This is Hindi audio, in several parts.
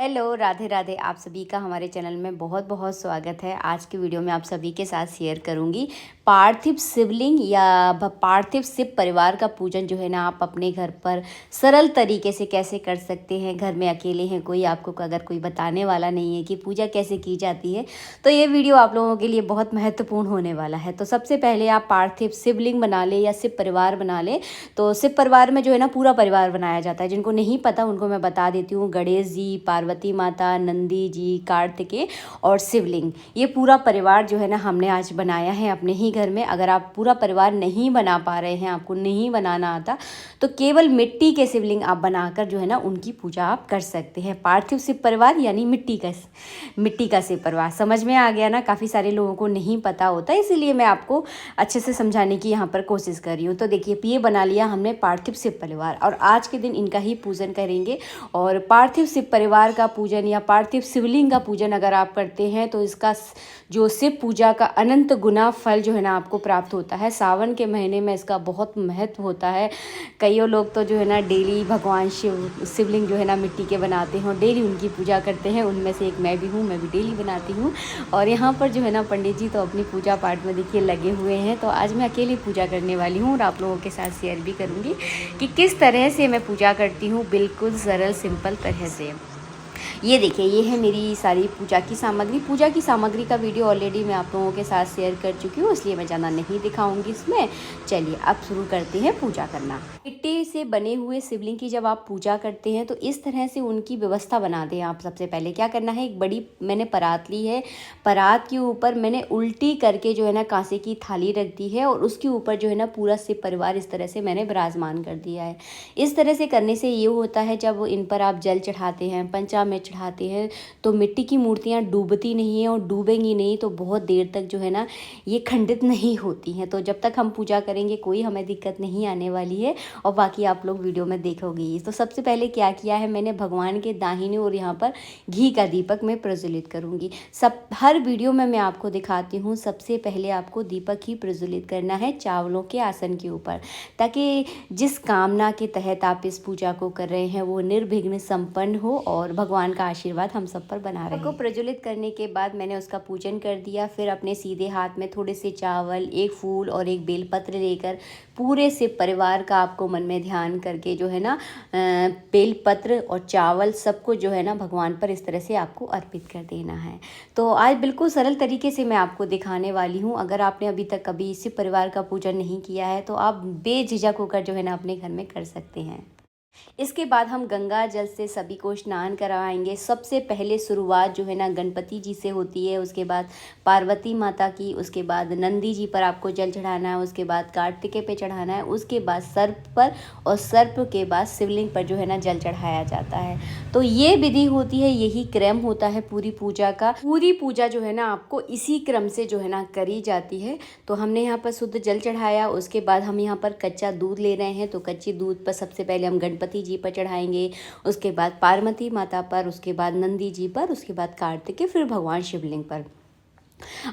हेलो, राधे राधे। आप सभी का हमारे चैनल में बहुत बहुत स्वागत है। आज की वीडियो में आप सभी के साथ शेयर करूंगी पार्थिव शिवलिंग या पार्थिव शिव परिवार का पूजन जो है ना, आप अपने घर पर सरल तरीके से कैसे कर सकते हैं। घर में अकेले हैं, कोई आपको अगर कोई बताने वाला नहीं है कि पूजा कैसे की जाती है, तो ये वीडियो आप लोगों के लिए बहुत महत्वपूर्ण होने वाला है। तो सबसे पहले आप पार्थिव शिवलिंग बना लें या शिव परिवार बना लें। तो शिव परिवार में जो है ना, पूरा परिवार बनाया जाता है। जिनको नहीं पता उनको मैं बता देती हूँ। गणेश जी, पार्वती माता, नंदी जी, कार्तिकेय और शिवलिंग, ये पूरा परिवार जो है ना हमने आज बनाया है अपने ही घर में। अगर आप पूरा परिवार नहीं बना पा रहे हैं, आपको नहीं बनाना आता, तो केवल मिट्टी के शिवलिंग आप बनाकर जो है ना उनकी पूजा आप कर सकते हैं। पार्थिव शिव परिवार यानी मिट्टी का शिव परिवार। समझ में आ गया ना? काफ़ी सारे लोगों को नहीं पता होता, इसीलिए मैं आपको अच्छे से समझाने की यहाँ पर कोशिश कर रही हूँ। तो देखिए, ये बना लिया हमने पार्थिव शिव परिवार, और आज के दिन इनका ही पूजन करेंगे। और पार्थिव शिव परिवार का पूजन या पार्थिव शिवलिंग का पूजन अगर आप करते हैं तो इसका जो शिव पूजा का अनंत गुना फल जो है ना आपको प्राप्त होता है। सावन के महीने में इसका बहुत महत्व होता है। कईयों लोग तो जो है ना डेली भगवान शिवलिंग जो है ना मिट्टी के बनाते हैं, डेली उनकी पूजा करते हैं। उनमें से एक मैं भी हूँ, मैं भी डेली बनाती हूँ। और यहाँ पर जो है ना पंडित जी तो अपनी पूजा पाठ में देखिए लगे हुए हैं। तो आज मैं अकेली पूजा करने वाली हूँ और आप लोगों के साथ शेयर भी करूँगी कि किस तरह से मैं पूजा करती हूँ, बिल्कुल सरल सिंपल तरह से। ये देखिए, ये है मेरी सारी पूजा की सामग्री। पूजा की सामग्री का वीडियो ऑलरेडी मैं आप लोगों के साथ शेयर कर चुकी हूँ, इसलिए मैं ज़्यादा नहीं दिखाऊंगी इसमें। चलिए अब शुरू करते हैं पूजा करना। मिट्टी से बने हुए शिवलिंग की जब आप पूजा करते हैं तो इस तरह से उनकी व्यवस्था बना दें आप। सबसे पहले क्या करना है, एक बड़ी मैंने परात ली है। परात के ऊपर मैंने उल्टी करके जो है ना कांसे की थाली रख दी है, और उसके ऊपर जो है ना पूरा शिव परिवार इस तरह से मैंने विराजमान कर दिया है। इस तरह से करने से ये होता है, जब इन पर आप जल चढ़ाते हैं, पंचामृत चढ़ाते हैं, तो मिट्टी की मूर्तियाँ डूबती नहीं हैं, और डूबेंगी नहीं तो बहुत देर तक जो है ना ये खंडित नहीं होती हैं। तो जब तक हम पूजा करेंगे कोई हमें दिक्कत नहीं आने वाली है, और बाकी आप लोग वीडियो में देखोगे। तो सबसे पहले क्या किया है मैंने, भगवान के दाहिने और यहाँ पर घी का दीपक मैं प्रज्वलित करूँगी। हर वीडियो में मैं आपको दिखाती हूँ, सबसे पहले आपको दीपक ही प्रज्वलित करना है चावलों के आसन के ऊपर, ताकि जिस कामना के तहत आप इस पूजा को कर रहे हैं वो निर्विघ्न संपन्न हो और भगवान का आशीर्वाद हम सब पर बना रहे। को प्रज्वलित करने के बाद मैंने उसका पूजन कर दिया। फिर अपने सीधे हाथ में थोड़े से चावल, एक फूल और एक बेलपत्र लेकर पूरे शिव परिवार का आपको मन में ध्यान करके जो है ना बेलपत्र और चावल सबको जो है ना भगवान पर इस तरह से आपको अर्पित कर देना है। तो आज बिल्कुल सरल तरीके से मैं आपको दिखाने वाली हूँ। अगर आपने अभी तक कभी शिव परिवार का पूजन नहीं किया है तो आप बेझिझक होकर जो है ना अपने घर में कर सकते हैं। इसके बाद हम गंगा जल से सभी को स्नान करवाएंगे। सबसे पहले शुरुआत जो है ना गणपति जी से होती है, उसके बाद पार्वती माता की, उसके बाद नंदी जी पर आपको जल चढ़ाना है, उसके बाद कार्तिकेय पे चढ़ाना है, उसके बाद सर्प पर, और सर्प के बाद शिवलिंग पर जो है ना जल चढ़ाया जाता है। तो ये विधि होती है, यही क्रम होता है पूरी पूजा का। पूरी पूजा जो है ना आपको इसी क्रम से जो है ना करी जाती है। तो हमने यहाँ पर शुद्ध जल चढ़ाया, उसके बाद हम यहाँ पर कच्चा दूध ले रहे हैं। तो कच्चे दूध पर सबसे पहले हम गणपति जी पर चढ़ाएंगे, उसके बाद पार्वती माता पर, उसके बाद नंदी जी पर, उसके बाद कार्तिकेय, फिर भगवान शिवलिंग पर।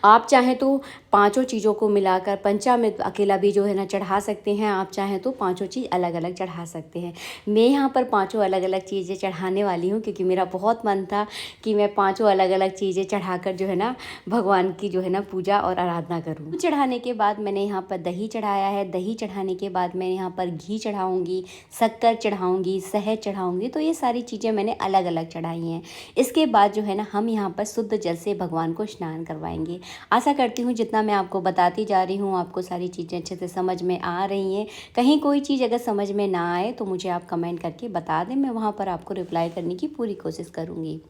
आप चाहें तो पांचों चीज़ों को मिलाकर पंचामृत अकेला भी जो है ना चढ़ा सकते हैं। आप चाहें तो पांचों चीज़ अलग अलग चढ़ा सकते हैं। मैं यहाँ पर पांचों अलग अलग चीज़ें चढ़ाने वाली हूँ, क्योंकि मेरा बहुत मन था कि मैं पांचों अलग अलग चीज़ें चढ़ाकर जो है ना भगवान की जो है ना पूजा और आराधना करूँ। चढ़ाने के बाद मैंने यहाँ पर दही चढ़ाया है। दही चढ़ाने के बाद मैं यहाँ पर घी चढ़ाऊँगी, शक्कर चढ़ाऊँगी, शहद चढ़ाऊँगी। तो ये सारी चीज़ें मैंने अलग अलग चढ़ाई हैं। इसके बाद जो है ना हम यहाँ पर शुद्ध जल से भगवान को स्नान करवाएंगे। आशा करती हूँ जितना मैं आपको बताती जा रही हूँ आपको सारी चीज़ें अच्छे से समझ में आ रही हैं। कहीं कोई चीज़ अगर समझ में ना आए तो मुझे आप कमेंट करके बता दें, मैं वहाँ पर आपको रिप्लाई करने की पूरी कोशिश करूँगी।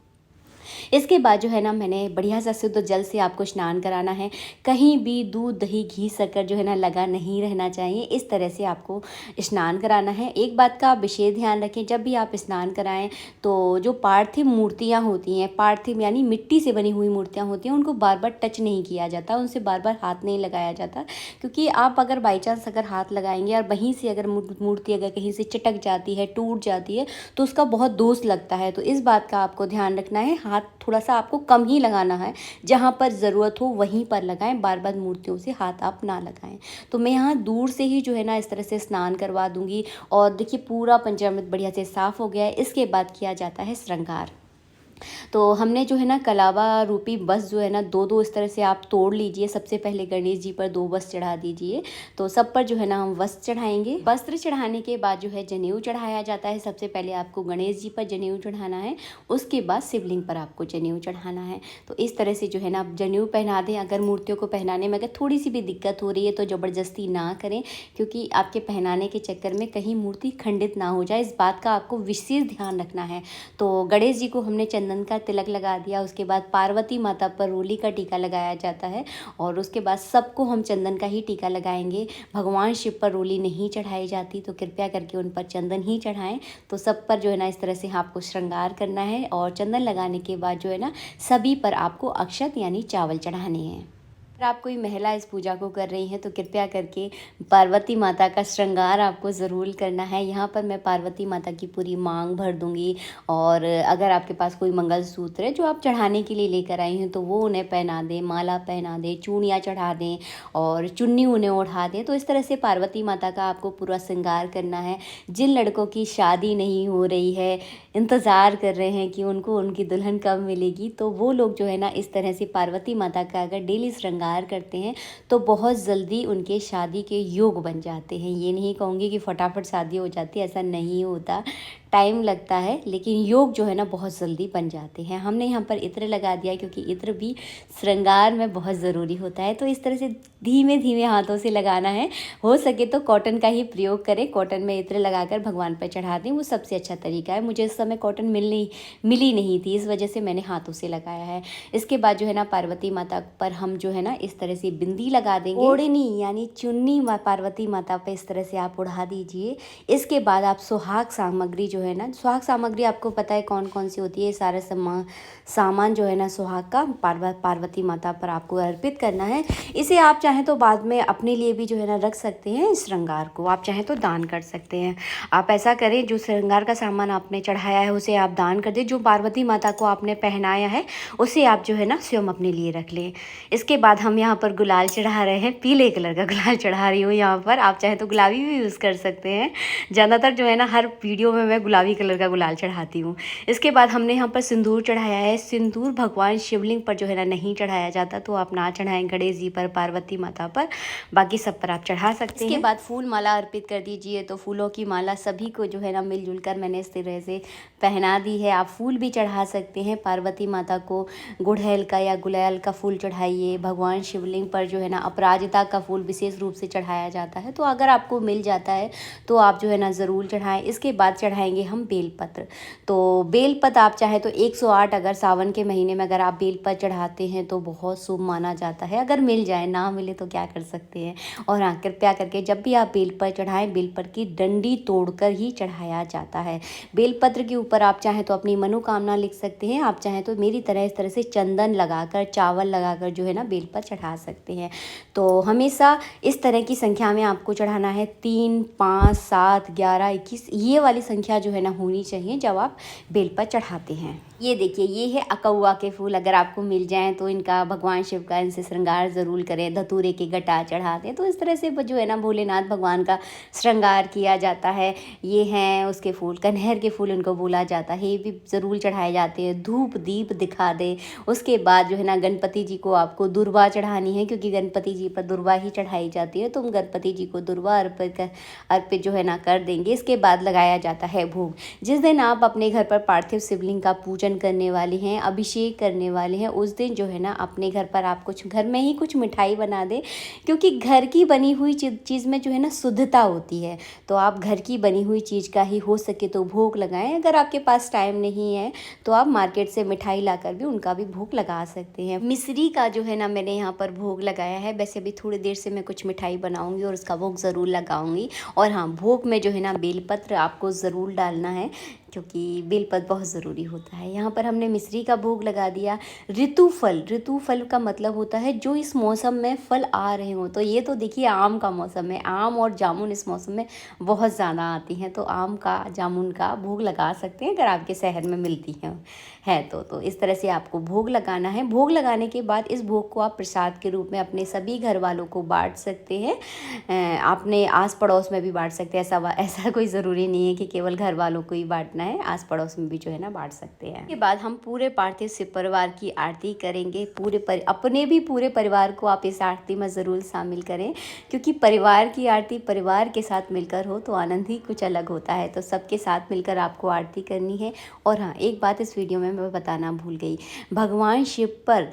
इसके बाद जो है ना मैंने बढ़िया सा शुद्ध जल से आपको स्नान कराना है। कहीं भी दूध, दही, घी, शक्कर जो है ना लगा नहीं रहना चाहिए। इस तरह से आपको स्नान कराना है। एक बात का आप विशेष ध्यान रखें, जब भी आप स्नान कराएं तो जो पार्थिव मूर्तियाँ होती हैं, पार्थिव यानी मिट्टी से बनी हुई मूर्तियाँ होती हैं, उनको बार बार टच नहीं किया जाता, उनसे बार बार हाथ नहीं लगाया जाता। क्योंकि आप अगर बाई चांस अगर हाथ लगाएंगे और वहीं से अगर मूर्ति अगर कहीं से चटक जाती है, टूट जाती है, तो उसका बहुत दोष लगता है। तो इस बात का आपको ध्यान रखना है। हाथ थोड़ा सा आपको कम ही लगाना है, जहाँ पर ज़रूरत हो वहीं पर लगाएं, बार बार मूर्तियों से हाथ आप ना लगाएं। तो मैं यहाँ दूर से ही जो है ना इस तरह से स्नान करवा दूंगी। और देखिए पूरा पंचामृत बढ़िया से साफ़ हो गया है। इसके बाद किया जाता है श्रृंगार। तो हमने जो है ना कलावा रूपी बस जो है ना दो दो इस तरह से आप तोड़ लीजिए। सबसे पहले गणेश जी पर 2 बस चढ़ा दीजिए। तो सब पर जो है ना हम वस्त्र चढ़ाएंगे। वस्त्र चढ़ाने के बाद जो है जनेऊ चढ़ाया जाता है। सबसे पहले आपको गणेश जी पर जनेऊ चढ़ाना है, उसके बाद शिवलिंग पर आपको जनेऊ चढ़ाना है। तो इस तरह से जो है ना आप जनेऊ पहना दें। अगर मूर्तियों को पहनाने में अगर थोड़ी सी भी दिक्कत हो रही है तो ज़बरदस्ती ना करें, क्योंकि आपके पहनाने के चक्कर में कहीं मूर्ति खंडित ना हो जाए, इस बात का आपको विशेष ध्यान रखना है। तो गणेश जी को हमने चंदन का तिलक लगा दिया। उसके बाद पार्वती माता पर रोली का टीका लगाया जाता है और उसके बाद सबको हम चंदन का ही टीका लगाएंगे। भगवान शिव पर रोली नहीं चढ़ाई जाती, तो कृपया करके उन पर चंदन ही चढ़ाएं। तो सब पर जो है ना इस तरह से आपको श्रृंगार करना है और चंदन लगाने के बाद जो है ना सभी पर आपको अक्षत यानी चावल चढ़ाने हैं। अगर आप कोई महिला इस पूजा को कर रही हैं तो कृपया करके पार्वती माता का श्रृंगार आपको ज़रूर करना है। यहाँ पर मैं पार्वती माता की पूरी मांग भर दूँगी और अगर आपके पास कोई मंगलसूत्र है जो आप चढ़ाने के लिए लेकर आई हैं तो वो उन्हें पहना दें, माला पहना दें, चूड़ियाँ चढ़ा दें और चुन्नी उन्हें ओढ़ा दें। तो इस तरह से पार्वती माता का आपको पूरा श्रृंगार करना है। जिन लड़कों की शादी नहीं हो रही है, इंतज़ार कर रहे हैं कि उनको उनकी दुल्हन कब मिलेगी, तो वो लोग जो है ना इस तरह से पार्वती माता का अगर डेली श्रृंगार करते हैं तो बहुत जल्दी उनके शादी के योग बन जाते हैं। ये नहीं कहूँगी कि फटाफट शादी हो जाती है, ऐसा नहीं होता, टाइम लगता है, लेकिन योग जो है ना बहुत जल्दी बन जाते हैं। हमने यहाँ पर इत्र लगा दिया क्योंकि इत्र भी श्रृंगार में बहुत ज़रूरी होता है। तो इस तरह से धीमे धीमे हाथों से लगाना है। हो सके तो कॉटन का ही प्रयोग करें, कॉटन में इत्र लगाकर भगवान पर चढ़ा दें, वो सबसे अच्छा तरीका है। मुझे इस समय कॉटन मिली नहीं थी, इस वजह से मैंने हाथों से लगाया है। इसके बाद जो है ना पार्वती माता पर हम जो है ना इस तरह से बिंदी लगा देंगे। ओढ़नी यानी चुन्नी पार्वती माता पर इस तरह से आप उड़ा दीजिए। इसके बाद आप सुहाग सामग्री जो है ना, सुहाग सामग्री आपको पता है कौन कौन सी होती है, सारा सामान जो है ना सुहाग का पार्वती माता पर आपको अर्पित करना है। इसे आप चाहें तो बाद में अपने लिए भी जो है ना रख सकते हैं। इस श्रृंगार को आप चाहें तो दान कर सकते हैं। आप ऐसा करें, जो श्रृंगार का सामान आपने चढ़ाया है उसे आप दान कर दें। जो पार्वती माता को आपने पहनाया है उसे आप जो है ना स्वयं अपने लिए रख लें। इसके बाद हम यहाँ पर गुलाल चढ़ा रहे हैं, पीले कलर का गुलाल चढ़ा रही हूँ यहाँ पर। आप चाहें तो गुलाबी भी यूज़ कर सकते हैं। ज़्यादातर जो है ना हर वीडियो में मैं गुलाबी कलर का गुलाल चढ़ाती हूँ। इसके बाद हमने यहाँ पर सिंदूर चढ़ाया है। सिंदूर भगवान शिवलिंग पर जो है ना नहीं चढ़ाया जाता, तो आप ना चढ़ाएं, गणेश जी पर, पार्वती माता पर, बाकी सब पर आप चढ़ा सकते हैं। इसके बाद फूल माला अर्पित कर दीजिए। तो फूलों की माला सभी को जो है ना मिलजुल कर मैंने इस तरह से पहना दी है। आप फूल भी चढ़ा सकते हैं। पार्वती माता को गुड़हल का या गुलाल का फूल चढ़ाइए। भगवान शिवलिंग पर जो है ना अपराजिता का फूल विशेष रूप से चढ़ाया जाता है, तो अगर आपको मिल जाता है तो आप जो है ना ज़रूर चढ़ाएं। इसके बाद चढ़ाएंगे हम बेलपत्र। तो बेलपत्र आप चाहे तो 108, अगर सावन के महीने में अगर आप बेलपत्र चढ़ाते हैं तो बहुत शुभ माना जाता है। अगर मिल जाए, ना मिले तो क्या कर सकते हैं। और हाँ, कृपया करके जब भी आप बेलपत्र चढ़ाएं, बेलपत्र की डंडी तोड़कर ही चढ़ाया जाता है। बेलपत्र के ऊपर आप चाहें तो अपनी मनोकामना लिख सकते हैं। आप चाहें तो मेरी तरह इस तरह से चंदन लगाकर, चावल लगाकर जो है ना बेलपत्र चढ़ा सकते हैं। तो हमेशा इस तरह की संख्या में आपको चढ़ाना है। 3, 5, 7, 11, 21 ये वाली संख्या जो है ना होनी चाहिए जब आप बेलपत्र चढ़ाते हैं। ये देखिए, ये है अकौआ के फूल। अगर आपको मिल जाएं तो इनका भगवान शिव का इनसे श्रृंगार ज़रूर करें। धतूरे की घटा चढ़ाते हैं, तो इस तरह से जो है ना भोलेनाथ भगवान का श्रृंगार किया जाता है। ये हैं उसके फूल, कन्हेर के फूल इनको बोला जाता है, ये भी ज़रूर चढ़ाए जाते हैं। धूप दीप दिखा दे। उसके बाद जो है ना गणपति जी को आपको दुर्वा चढ़ानी है, क्योंकि गणपति जी पर दुर्वा ही चढ़ाई जाती है। तो हम गणपति जी को दुर्वा अर्पित जो है ना कर देंगे। इसके बाद लगाया जाता है भोग। जिस दिन आप अपने घर पर पार्थिव शिवलिंग का पूजन करने वाले हैं, अभिषेक करने वाले हैं, उस दिन जो है ना अपने घर पर आप कुछ घर में ही कुछ मिठाई बना दें, क्योंकि घर की बनी हुई चीज़ में जो है ना शुद्धता होती है। तो आप घर की बनी हुई चीज़ का ही हो सके तो भोग लगाएं। अगर आपके पास टाइम नहीं है तो आप मार्केट से मिठाई लाकर भी उनका भी भोग लगा सकते हैं। मिश्री का जो है ना मैंने यहाँ पर भोग लगाया है। वैसे अभी थोड़ी देर से मैं कुछ मिठाई बनाऊंगी और उसका भोग ज़रूर लगाऊंगी। और हाँ, भोग में जो है ना बेलपत्र आपको ज़रूर डालना है, क्योंकि बेलपत्र बहुत ज़रूरी होता है। यहाँ पर हमने मिश्री का भोग लगा दिया। ऋतुफल का मतलब होता है जो इस मौसम में फल आ रहे हों। तो ये तो देखिए आम का मौसम है, आम और जामुन इस मौसम में बहुत ज़्यादा आती हैं, तो आम का, जामुन का भोग लगा सकते हैं अगर आपके शहर में मिलती है तो इस तरह से आपको भोग लगाना है। भोग लगाने के बाद इस भोग को आप प्रसाद के रूप में अपने सभी घर वालों को बांट सकते हैं। अपने आस पड़ोस में भी बांट सकते हैं। ऐसा कोई ज़रूरी नहीं है कि केवल घर वालों को ही बांटना बांटना है, आस पड़ोस में भी जो है ना बांट सकते हैं। इसके बाद हम पूरे पार्थिव शिव परिवार की आरती करेंगे। अपने भी पूरे परिवार को आप इस आरती में ज़रूर शामिल करें, क्योंकि परिवार की आरती परिवार के साथ मिलकर हो तो आनंद ही कुछ अलग होता है। तो सबके साथ मिलकर आपको आरती करनी है। और हाँ, एक बात इस वीडियो में मैं बताना भूल गई, भगवान शिव पर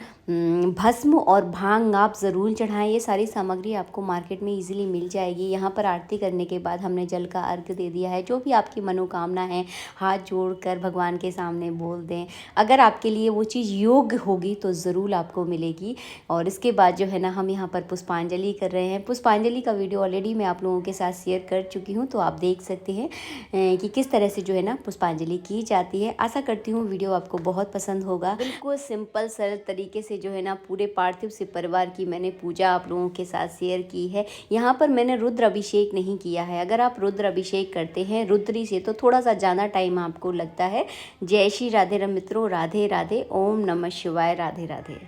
भस्म और भांग आप ज़रूर चढ़ाएं। ये सारी सामग्री आपको मार्केट में इजीली मिल जाएगी। यहाँ पर आरती करने के बाद हमने जल का अर्घ्य दे दिया है। जो भी आपकी मनोकामना है हाथ जोड़कर भगवान के सामने बोल दें। अगर आपके लिए वो चीज़ योग्य होगी तो ज़रूर आपको मिलेगी। और इसके बाद जो है ना हम यहाँ पर पुष्पांजलि कर रहे हैं। पुष्पांजलि का वीडियो ऑलरेडी मैं आप लोगों के साथ शेयर कर चुकी हूँ, तो आप देख सकते हैं कि किस तरह से जो है ना पुष्पांजलि की जाती है। आशा करती हूँ वीडियो आपको बहुत पसंद होगा। बिल्कुल सिंपल सरल तरीके से जो है ना पूरे पार्थिव शिव परिवार की मैंने पूजा आप लोगों के साथ शेयर की है। यहाँ पर मैंने रुद्र अभिषेक नहीं किया है। अगर आप रुद्र अभिषेक करते हैं रुद्री से तो थोड़ा सा ज़्यादा टाइम आपको लगता है। जय श्री राधे मित्रों, राधे राधे, ओम नमः शिवाय, राधे राधे।